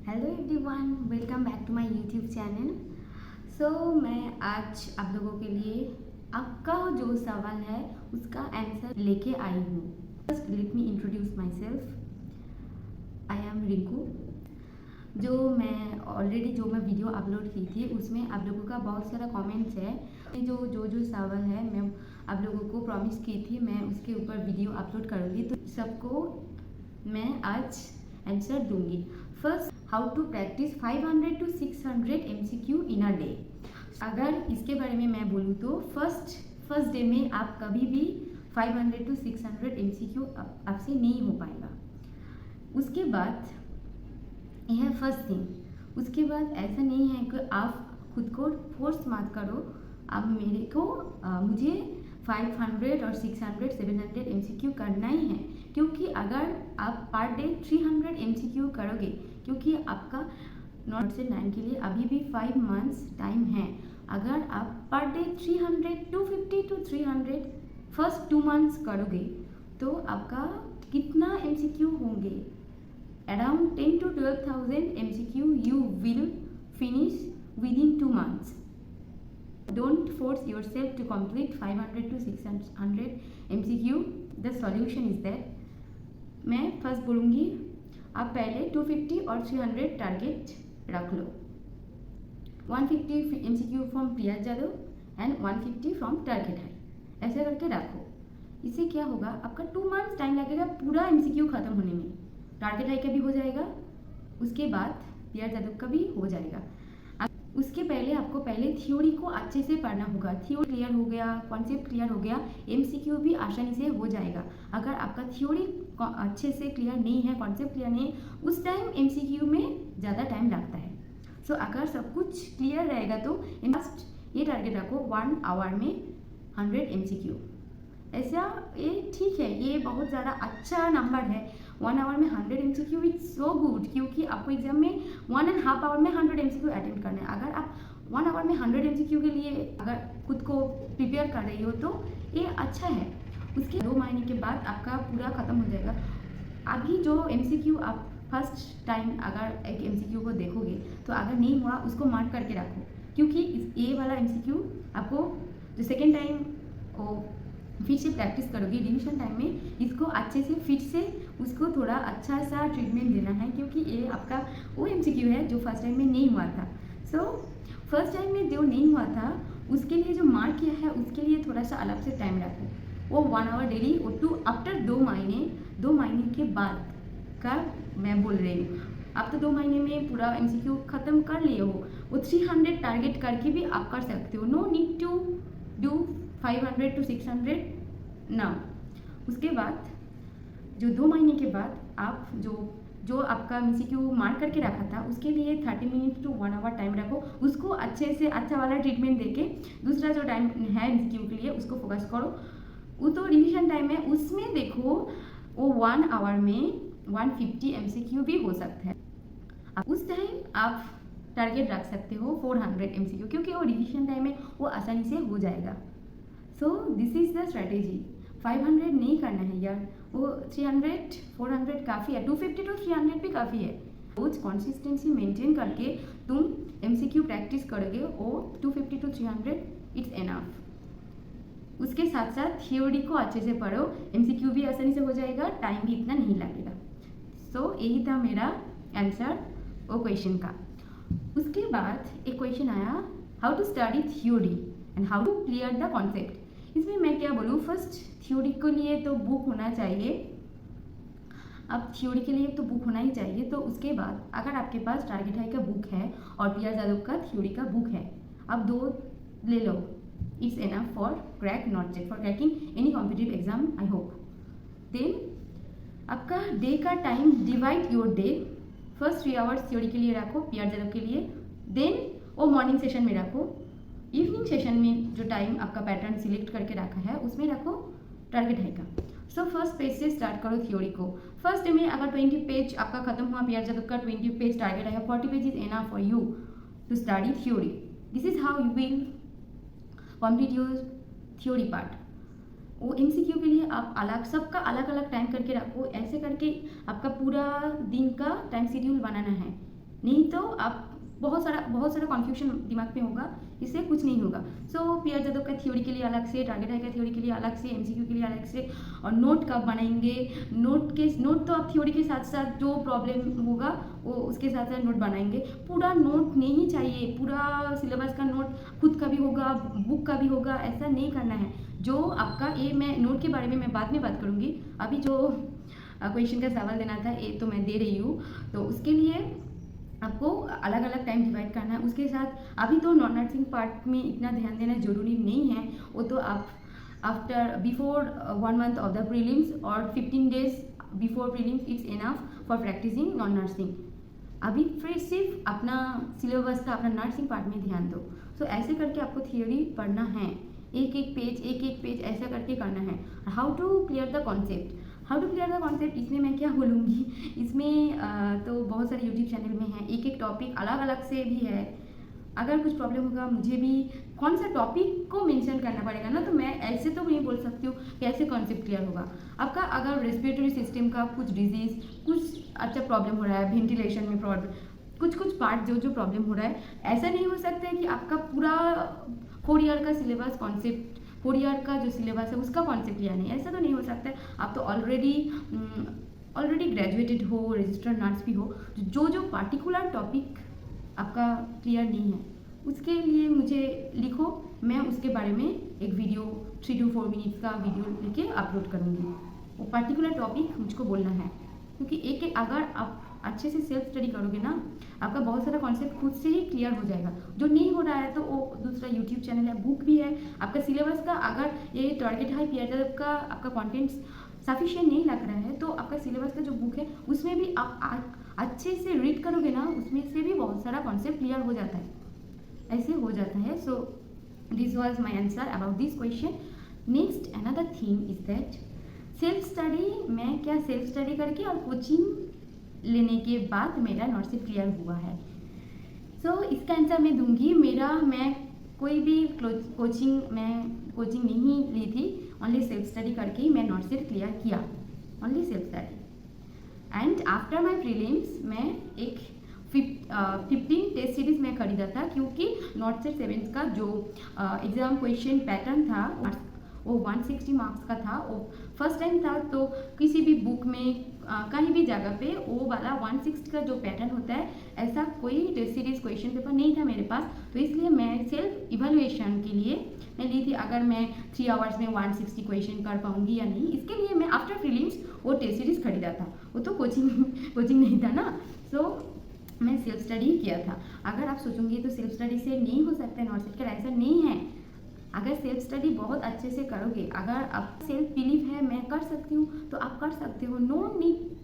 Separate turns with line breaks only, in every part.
Hello everyone, welcome back to my YouTube channel. So मैं आज आप लोगों के लिए आपका जो सवाल है उसका आंसर लेके आई हूँ। First let me introduce my self. I am Rinku. जो मैं वीडियो अपलोड की थी उसमें आप लोगों का बहुत सारा कमेंट्स है। जो सवाल है मैं आप लोगों को प्रॉमिस की थी मैं उसके ऊपर वीडियो अपलोड करूँगी, तो सबको मैं आज आंसर दूंगी। First, how to practice 500 to 600 MCQ in a day. अगर इसके बारे में मैं बोलूँ तो फर्स्ट डे में आप कभी भी 500 to 600 MCQ आपसे नहीं हो पाएगा। उसके बाद यह है फर्स्ट थिंग। उसके बाद ऐसा नहीं है कि आप खुद को फोर्स मत करो। अब मुझे 500 और 600 700 MCQ करना ही है, क्योंकि अगर आप पर डे 300 MCQ करोगे, क्योंकि आपका नॉट से 9 के लिए अभी भी 5 मंथ्स टाइम है। अगर आप per day 300 250 to 300 first 2 months करोगे तो आपका कितना MCQ होंगे? Around 10 to 12,000 MCQ you will finish within 2 months. Don't force yourself to complete 500 to 600 MCQ. The solution is that मैं फर्स्ट बोलूँगी आप पहले 250 और 300 टारगेट रख लो। 150 MCQ from Priya Jadhav and 150 from target high, ऐसे करके रखो। इससे क्या होगा, आपका 2 मंथ्स टाइम लगेगा पूरा MCQ खत्म होने में। टारगेट हाई का भी हो जाएगा, उसके बाद प्रिया जादव का भी हो जाएगा। उसके पहले आपको थ्योरी को अच्छे से पढ़ना होगा। थ्योरी क्लियर हो गया, कॉन्सेप्ट क्लियर हो गया, MCQ भी आसानी से हो जाएगा। अगर आपका थ्योरी अच्छे से क्लियर नहीं है, कॉन्सेप्ट क्लियर नहीं है, उस टाइम MCQ में ज़्यादा टाइम लगता है। सो अगर सब कुछ क्लियर रहेगा तो ये टारगेट रखो 1 आवर में 100 MCQ। ऐसा ये ठीक है, ये बहुत ज़्यादा अच्छा नंबर है। 1 आवर में 100 MCQ इट्स सो गुड, क्योंकि आपको एग्जाम में 1.5 आवर में 100 MCQ अटेंड करना है। अगर आप 1 आवर में 100 MCQ के लिए अगर खुद को प्रिपेयर कर रही हो तो ये अच्छा है। उसके 2 महीने के बाद आपका पूरा ख़त्म हो जाएगा। अभी जो MCQ आप फर्स्ट टाइम अगर एक MCQ को देखोगे तो अगर नहीं हुआ उसको मार्क करके रखो, क्योंकि ये वाला MCQ आपको जो सेकेंड टाइम वो फिर से प्रैक्टिस करोगे रिविजन टाइम में, इसको अच्छे से फिर से उसको थोड़ा अच्छा सा ट्रीटमेंट देना है, क्योंकि ये आपका वो MCQ है जो फर्स्ट टाइम में नहीं हुआ था। सो फर्स्ट टाइम में जो नहीं हुआ था उसके लिए जो मार्क किया है उसके लिए थोड़ा सा अलग से टाइम रखो। वो 1 आवर डेली और आफ्टर 2 महीने के बाद का मैं बोल रही हूँ। आप तो 2 महीने में पूरा MCQ ख़त्म कर लिए हो, वो 300 टारगेट करके भी आप कर सकते हो। No need to do 500 to 600 now. उसके बाद जो 2 महीने के बाद आप जो आपका MCQ मार्क करके रखा था उसके लिए 30 मिनट to 1 आवर टाइम रखो। उसको अच्छे से अच्छा वाला ट्रीटमेंट देके दूसरा जो टाइम है MCQ के लिए उसको फोकस करो। वो तो रिविजन टाइम है, उसमें देखो वो 1 आवर में 150 MCQ भी हो सकता है। उस टाइम आप टारगेट रख सकते हो 400 MCQ, क्योंकि वो रिविजन टाइम में वो आसानी से हो जाएगा। So this is the strategy. 500 नहीं करना है यार, वो 300 400 काफ़ी है, 250 to 300 भी काफ़ी है। रोज कंसिस्टेंसी मेंटेन करके तुम MCQ प्रैक्टिस करोगे, वो 250 to 300 इट्स एनफ। उसके साथ साथ थियोरी को अच्छे से पढ़ो, MCQ भी आसानी से हो जाएगा, टाइम भी इतना नहीं लगेगा। सो यही था मेरा आंसर वो क्वेश्चन का। उसके बाद एक क्वेश्चन आया, how to study theory and how to clear the concept. इसमें मैं क्या बोलूँ, फर्स्ट थ्योरी के लिए तो बुक होना चाहिए। अब थ्योरी के लिए तो बुक होना ही चाहिए, तो उसके बाद अगर आपके पास टारगेट हाई का बुक है और प्रिया जादव का थ्योरी का बुक है, आप 2 ले लो, it's enough for cracking any competitive exam I hope. Then आपका डे का time divide your day. First 3 hours theory के लिए रखो प्रिया जादव के लिए, देन वो मॉर्निंग सेशन में रखो। इवनिंग सेशन में जो टाइम आपका पैटर्न सिलेक्ट करके रखा है उसमें रखो टारगेट हाई का। सो फर्स्ट पेज से स्टार्ट करो थ्योरी को। फर्स्ट डे में अगर 20 पेज आपका खत्म हुआ, प्रिया जादव का 20 पेज टारगेट है, 40 page is enough for you to study theory. This is how you will complete your theory part. वो MCQ के लिए आप सबका अलग अलग टाइम करके रखो। ऐसे करके आपका पूरा दिन का टाइम शेड्यूल बनाना है। नहीं तो आप बहुत सारा कन्फ्यूजन दिमाग में होगा, इससे कुछ नहीं होगा। सो पीआर जादव का थ्योरी के लिए अलग से, टारगेट हाई का थ्योरी के लिए अलग से, एमसीक्यू के लिए अलग से, और नोट कब बनाएंगे, नोट तो आप थ्योरी के साथ साथ जो प्रॉब्लम होगा वो उसके साथ साथ नोट बनाएंगे। पूरा नोट नहीं चाहिए, पूरा सिलेबस का नोट खुद का भी होगा, बुक का भी होगा, ऐसा नहीं करना है। जो आपका ये मैं नोट के बारे में मैं बाद में बात करूँगी, अभी जो क्वेश्चन का सवाल देना था ये तो मैं दे रही हूँ। तो उसके लिए आपको अलग अलग टाइम डिवाइड करना है। उसके साथ अभी तो नॉन नर्सिंग पार्ट में इतना ध्यान देना जरूरी नहीं है, वो तो आप after before 1 month of the prelims और 15 days before prelims it's enough for practising non nursing. अभी फिर सिर्फ अपना सिलेबस का, अपना नर्सिंग पार्ट में ध्यान दो। सो ऐसे करके आपको थियोरी पढ़ना है, एक एक पेज ऐसा करके करना है। How to clear the concept इसमें मैं क्या बोलूँगी, इसमें तो बहुत सारे यूट्यूब चैनल में है, एक एक टॉपिक अलग अलग से भी है। अगर कुछ प्रॉब्लम होगा मुझे भी कौन सा टॉपिक को मेंशन करना पड़ेगा ना, तो मैं ऐसे तो नहीं बोल सकती हूँ कि ऐसे कॉन्सेप्ट क्लियर होगा आपका। अगर रेस्पिरेटरी सिस्टम का कुछ डिजीज, कुछ अच्छा प्रॉब्लम हो रहा है, वेंटिलेशन में प्रॉब्लम, कुछ पार्ट जो प्रॉब्लम हो रहा है, ऐसा नहीं हो सकता है कि आपका पूरा 4 ईयर का सिलेबस कॉन्सेप्ट, 4 ईयर का जो सिलेबस है उसका कॉन्सेप्ट लिया नहीं, ऐसा तो नहीं हो सकता है। आप तो ऑलरेडी ग्रेजुएटेड हो, रजिस्टर्ड नर्स भी हो, जो पार्टिकुलर टॉपिक आपका क्लियर नहीं है उसके लिए मुझे लिखो, मैं उसके बारे में एक वीडियो 3 to 4 मिनट्स का वीडियो लेके अपलोड करूँगी। वो पार्टिकुलर टॉपिक मुझको बोलना है, क्योंकि एक अगर आप अच्छे से सेल्फ स्टडी करोगे ना, आपका बहुत सारा कॉन्सेप्ट खुद से ही क्लियर हो जाएगा। जो नहीं हो रहा है तो वो दूसरा यूट्यूब चैनल है, बुक भी है आपका सिलेबस का। अगर ये टारगेट हाई पीआर का आपका कंटेंट्स सफिशिएंट नहीं लग रहा है तो आपका सिलेबस का जो बुक है उसमें भी आप अच्छे से रीड करोगे ना, उसमें से भी बहुत सारा कॉन्सेप्ट क्लियर हो जाता है, ऐसे हो जाता है। So this was my answer about this question. Next another thing is that self study, मैं क्या सेल्फ स्टडी करके और कोचिंग लेने के बाद मेरा नॉर्सिप क्लियर हुआ है। सो इसका आंसर मैं दूंगी। मैं कोई भी कोचिंग नहीं ली थी, ओनली सेल्फ स्टडी करके ही मैं नॉर्सिप क्लियर किया, only self study. And after my prelims मैं एक 15 टेस्ट सीरीज में खरीदा था, क्योंकि नॉट सेट 7 का जो एग्ज़ाम क्वेश्चन पैटर्न था वो 160 मार्क्स का था। वो फर्स्ट टाइम था, तो किसी भी बुक में कहीं भी जगह पे वो वाला 160 का जो पैटर्न होता है, ऐसा कोई टेस्ट सीरीज क्वेश्चन पेपर नहीं था मेरे पास। तो इसलिए मैं सेल्फ इवैल्यूएशन के लिए मैं ली थी, अगर मैं 3 आवर्स में 160 क्वेश्चन कर पाऊंगी या नहीं। इसके लिए मैं आफ्टर प्रीलिम्स वो टेस्ट सीरीज खरीदा था, वो तो कोचिंग नहीं था ना। सो मैं सेल्फ स्टडी किया था। अगर आप सोचोगे तो सेल्फ स्टडी से नहीं हो सकता है नॉर्सिप का, ऐसा नहीं है। अगर सेल्फ स्टडी बहुत अच्छे से करोगे, अगर आप सेल्फ बिलीव है मैं कर सकती हूँ, तो आप कर सकते हो। No need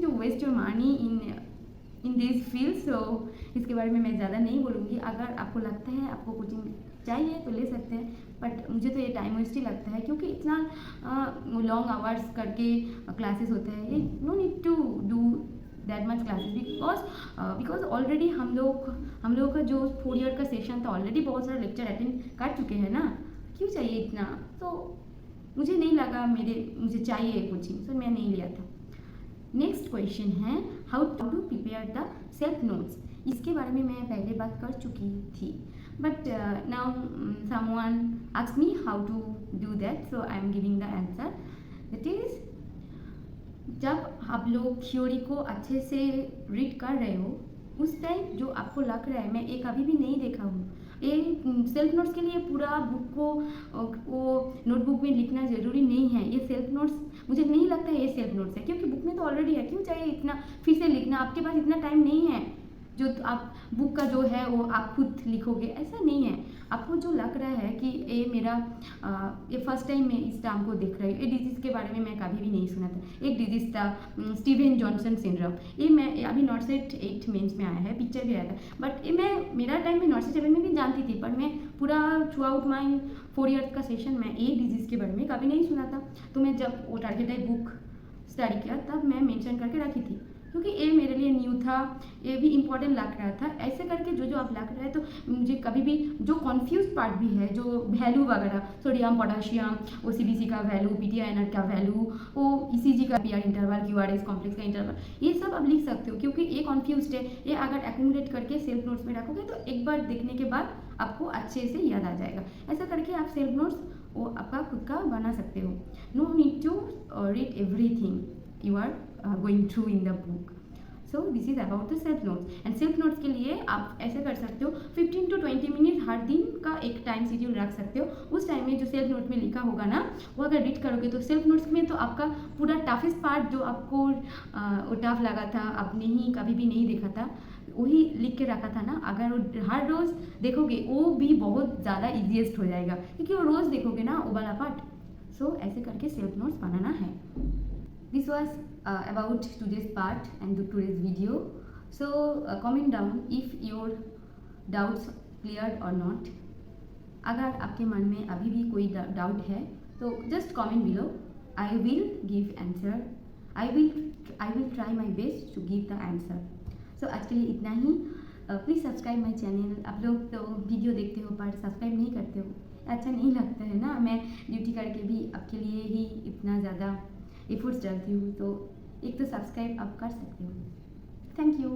to waste your money in this field. So इसके बारे में मैं ज़्यादा नहीं बोलूँगी। अगर आपको लगता है आपको कोचिंग चाहिए तो ले सकते हैं, बट मुझे तो ये टाइम वेस्ट ही लगता है, क्योंकि इतना लॉन्ग आवर्स करके क्लासेस होते हैं। ये no need to do that much classes, because already हम लोगों का जो 4 ईयर का सेशन था, ऑलरेडी बहुत सारे लेक्चर अटेंड कर चुके हैं ना, क्यों चाहिए इतना। तो मुझे नहीं लगा मुझे चाहिए कोचिंग, सो मैं नहीं लिया था। नेक्स्ट क्वेश्चन है how to prepare the self notes. इसके बारे में मैं पहले बात कर चुकी थी, but now someone asked me how to do that, so I am giving the answer. That is, जब आप लोग थ्योरी को अच्छे से रीड कर रहे हो, उस टाइम जो आपको लग रहा है, मैं एक अभी भी नहीं देखा हूँ, ये सेल्फ नोट्स के लिए पूरा बुक को वो नोटबुक में लिखना ज़रूरी नहीं है। ये सेल्फ नोट्स मुझे नहीं लगता है ये सेल्फ नोट्स है, क्योंकि बुक में तो ऑलरेडी है, क्यों चाहिए इतना फिर से लिखना। आपके पास इतना टाइम नहीं है जो आप बुक का जो है वो आप खुद लिखोगे, ऐसा नहीं है। आपको जो लग रहा है कि ये मेरा ये फर्स्ट टाइम मैं इस टर्म को देख रही हूँ, ये डिजीज़ के बारे में मैं कभी भी नहीं सुना था। एक डिजीज़ था स्टीवन जॉनसन सिंड्रोम, ये मैं अभी नॉर्सेट 8 मेंस में आया है, पिक्चर भी आया था, बट ये मैं मेरा टाइम में नॉर्सेट 7 में भी जानती थी, पर मैं पूरा थ्रू आउट माई 4 ईयर्स का सेशन में ये डिजीज़ के बारे में कभी नहीं सुना था। तो मैं जब वो टारगेट आई बुक स्टडी किया, तब मैं मेंशन करके रखी थी क्योंकि ये मेरे लिए न्यू था, ये भी इम्पोर्टेंट लग रहा था। ऐसे करके जो जो आप लग रहा है तो मुझे कभी भी जो कॉन्फ्यूज पार्ट भी है, जो वैल्यू वगैरह, सोडियम पोटाशियम, ओसीबीसी का वैल्यू, पीटीआईएनआर का वैल्यू, वो ईसीजी का पीआर इंटरवल, क्यूआरएस कॉम्प्लेक्स का इंटरवल, ये सब आप लिख सकते हो। क्योंकि ये कॉन्फ्यूज है, ये अगर एक्यूमुलेट करके सेल्फ नोट्स में रखोगे तो एक बार देखने के बाद आपको अच्छे से याद आ जाएगा। ऐसा करके आप सेल्फ नोट्स वो आपका खुद का बना सकते हो। No need to read everything you are going through in the book. So this is about the self notes. And self notes के लिए आप ऐसे कर सकते हो 15 to 20 मिनट हर दिन का एक टाइम शेड्यूल रख सकते हो। उस टाइम में जो सेल्फ नोट में लिखा होगा ना, वो अगर रीड करोगे तो सेल्फ नोट्स में तो आपका पूरा टफेस्ट पार्ट जो आपको वो टफ लगा था, आपने ही कभी भी नहीं देखा था, वही लिख के रखा था ना, अगर वो हर रोज़ देखोगे वो भी बहुत ज़्यादा ईजीएस्ट हो जाएगा, क्योंकि वो रोज़ देखोगे ना वो वाला पार्ट। सो ऐसे करके सेल्फ नोट्स बनाना है। This was about today's part and today's video. So comment down if your doubts cleared or not. अगर आपके मन में अभी भी कोई डाउट है तो just comment below. I will give answer. I will try my best to give the answer. So आज के लिए इतना ही। Please subscribe my channel. आप लोग तो वीडियो देखते हो पर सब्सक्राइब नहीं करते हो, अच्छा नहीं लगता है ना। मैं ड्यूटी करके भी आपके लिए ही इतना ज़्यादा एफर्ट्स डालती हूँ, तो एक तो सब्सक्राइब आप कर सकते हो। Thank you.